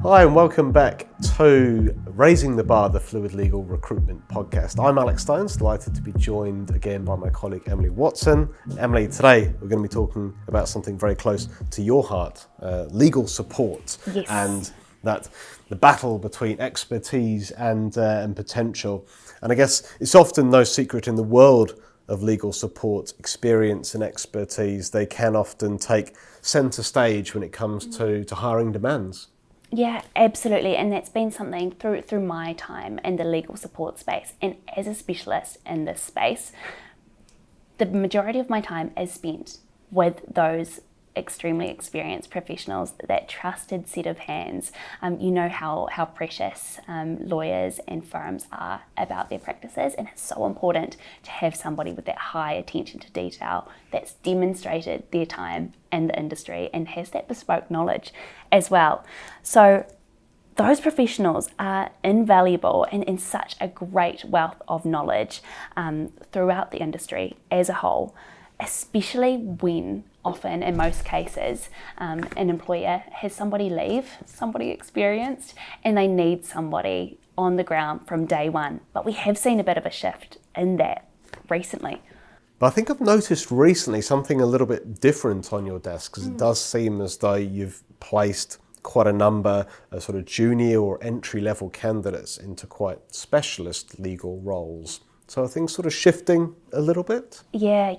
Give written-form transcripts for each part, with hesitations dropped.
Hi and welcome back to Raising the Bar, the Fluid Legal Recruitment Podcast. I'm Alex Stones, delighted to be joined again by my colleague Emily Watson. And Emily, today we're going to be talking about something very close to your heart, legal support. Yes. And that the battle between expertise and potential. And I guess it's often no secret in the world of legal support, experience and expertise, they can often take centre stage when it comes to hiring demands. Yeah, absolutely. And that's been something through my time in the legal support space. And as a specialist in this space, the majority of my time is spent with those extremely experienced professionals, that trusted set of hands. You know how precious lawyers and firms are about their practices, and it's so important to have somebody with that high attention to detail that's demonstrated their time in the industry and has that bespoke knowledge as well. So those professionals are invaluable and in such a great wealth of knowledge throughout the industry as a whole, especially when often, in most cases, an employer has somebody leave, somebody experienced, and they need somebody on the ground from day one. But we have seen a bit of a shift in that recently. But I think I've noticed recently something a little bit different on your desk, because it does seem as though you've placed quite a number of sort of junior or entry-level candidates into quite specialist legal roles. So are things sort of shifting a little bit? Yeah,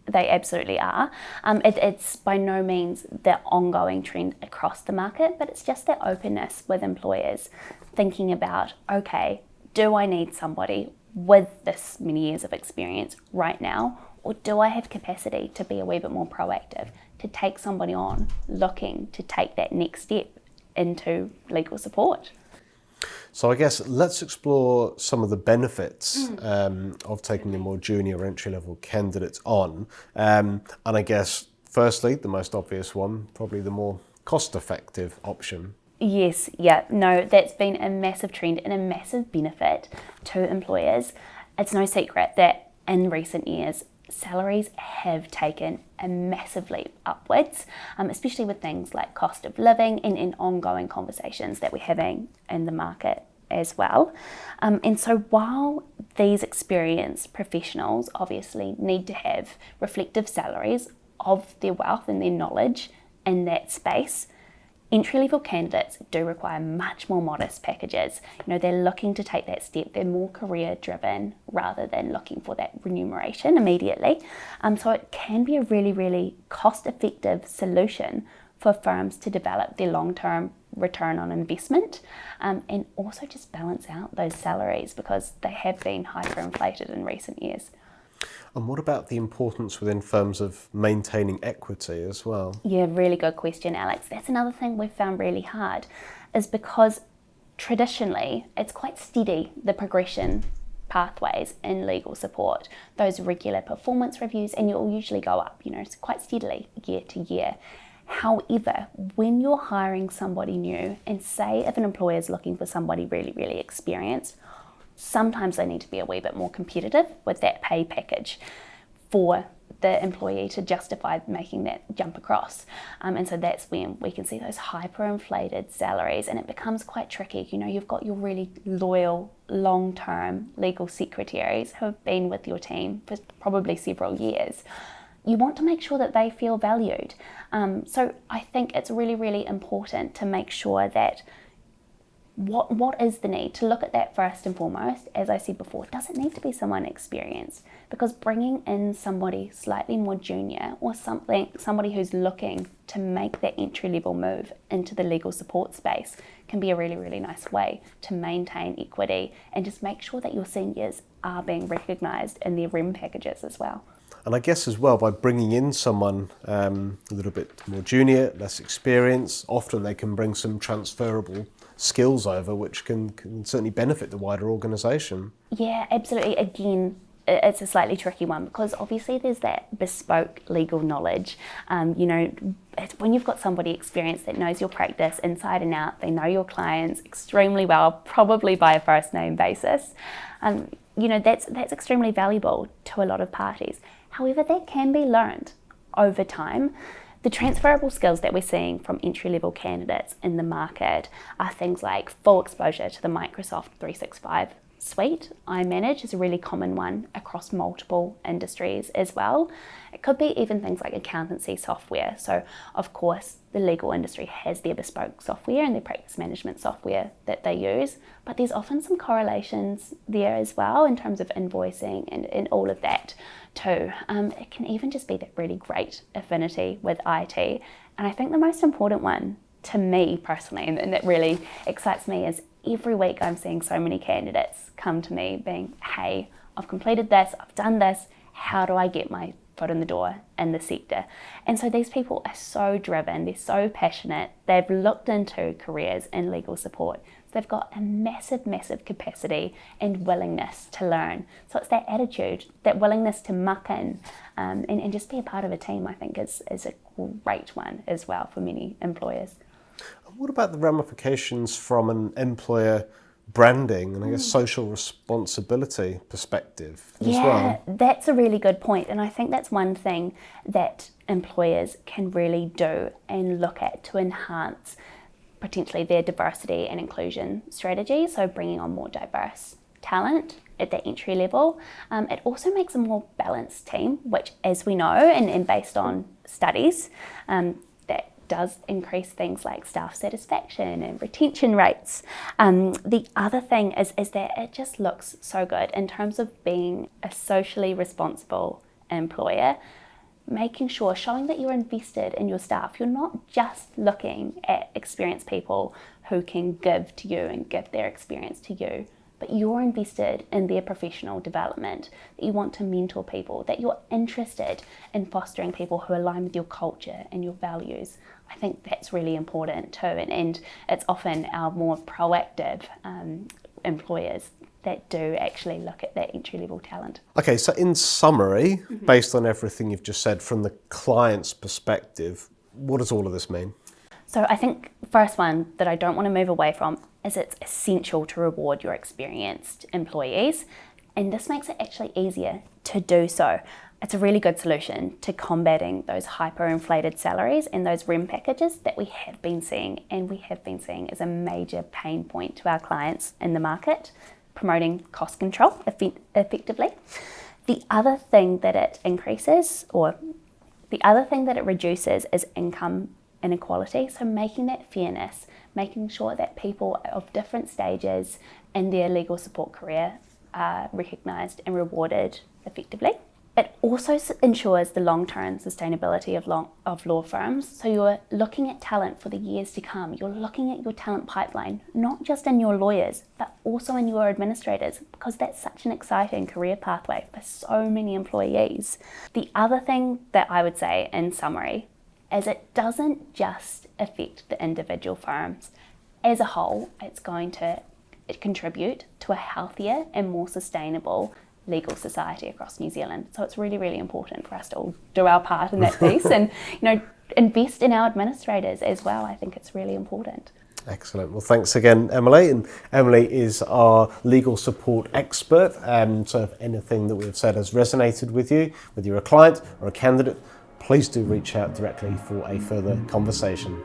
they absolutely are. It's by no means the ongoing trend across the market, but it's just that openness with employers thinking about, okay, do I need somebody with this many years of experience right now, or do I have capacity to be a wee bit more proactive, to take somebody on looking to take that next step into legal support? So I guess let's explore some of the benefits of taking a more junior entry-level candidates on. And I guess, firstly, the most obvious one, probably the more cost-effective option. Yes, no, that's been a massive trend and a massive benefit to employers. It's no secret that in recent years, salaries have taken a massive leap upwards, especially with things like cost of living and ongoing conversations that we're having in the market as well. And so while these experienced professionals obviously need to have reflective salaries of their wealth and their knowledge in that space, entry-level candidates do require much more modest packages. You know, they're looking to take that step. They're more career-driven rather than looking for that remuneration immediately. So it can be a really, really cost-effective solution for firms to develop their long-term return on investment and also just balance out those salaries because they have been hyperinflated in recent years. And what about the importance within firms of maintaining equity as well? Yeah, really good question, Alex. That's another thing we've found really hard, is because traditionally it's quite steady, the progression pathways in legal support, those regular performance reviews, and you'll usually go up, quite steadily year to year. However, when you're hiring somebody new, and say if an employer is looking for somebody really, really experienced, sometimes they need to be a wee bit more competitive with that pay package for the employee to justify making that jump across. And so that's when we can see those hyperinflated salaries, and it becomes quite tricky. You've got your really loyal, long-term legal secretaries who have been with your team for probably several years. You want to make sure that they feel valued. So I think it's really, really important to make sure that what is the need, to look at that first and foremost. As I said before, it doesn't need to be someone experienced, because bringing in somebody slightly more junior or somebody who's looking to make that entry-level move into the legal support space can be a really, really nice way to maintain equity and just make sure that your seniors are being recognised in their REM packages as well. And I guess as well, by bringing in someone a little bit more junior, less experienced, often they can bring some transferable skills over, which can certainly benefit the wider organisation. Yeah, absolutely. Again, it's a slightly tricky one because obviously there's that bespoke legal knowledge. When you've got somebody experienced that knows your practice inside and out, they know your clients extremely well, probably by a first name basis. That's extremely valuable to a lot of parties. However, that can be learned over time. The transferable skills that we're seeing from entry-level candidates in the market are things like full exposure to the Microsoft 365 suite. I manage is a really common one across multiple industries as well. It could be even things like accountancy software. So of course the legal industry has their bespoke software and their practice management software that they use, but there's often some correlations there as well in terms of invoicing and all of that too. It can even just be that really great affinity with IT. And I think the most important one to me personally, and that really excites me, is every week I'm seeing so many candidates come to me being, hey, I've completed this, I've done this, how do I get my foot in the door in the sector? And so these people are so driven, they're so passionate, they've looked into careers in legal support. So they've got a massive, massive capacity and willingness to learn. So it's that attitude, that willingness to muck in and just be a part of a team, I think is a great one as well for many employers. What about the ramifications from an employer branding and I guess social responsibility perspective as well? Yeah, that's a really good point. And I think that's one thing that employers can really do and look at to enhance potentially their diversity and inclusion strategy. So bringing on more diverse talent at the entry level. It also makes a more balanced team, which, as we know, and based on studies, that does increase things like staff satisfaction and retention rates. The other thing is that it just looks so good in terms of being a socially responsible employer, making sure, showing that you're invested in your staff. You're not just looking at experienced people who can give to you and give their experience to you, but you're invested in their professional development, that you want to mentor people, that you're interested in fostering people who align with your culture and your values. I think that's really important too, and it's often our more proactive employers that do actually look at that entry-level talent. Okay, so in summary, based on everything you've just said from the client's perspective, what does all of this mean? So I think the first one that I don't want to move away from is it's essential to reward your experienced employees, and this makes it actually easier to do so. It's a really good solution to combating those hyperinflated salaries and those REM packages that we have been seeing as a major pain point to our clients in the market, promoting cost control effectively. The other thing that it increases, or the other thing that it reduces, is income inequality. So making that fairness, making sure that people of different stages in their legal support career are recognised and rewarded effectively. It also ensures the long-term sustainability of law firms. So you're looking at talent for the years to come. You're looking at your talent pipeline, not just in your lawyers, but also in your administrators, because that's such an exciting career pathway for so many employees. The other thing that I would say in summary is it doesn't just affect the individual firms. As a whole, it's going to contribute to a healthier and more sustainable legal society across New Zealand. So it's really, really important for us to all do our part in that piece and, invest in our administrators as well. I think it's really important. Excellent. Well, thanks again, Emily. And Emily is our legal support expert. So if anything that we've said has resonated with you, whether you're a client or a candidate, please do reach out directly for a further conversation.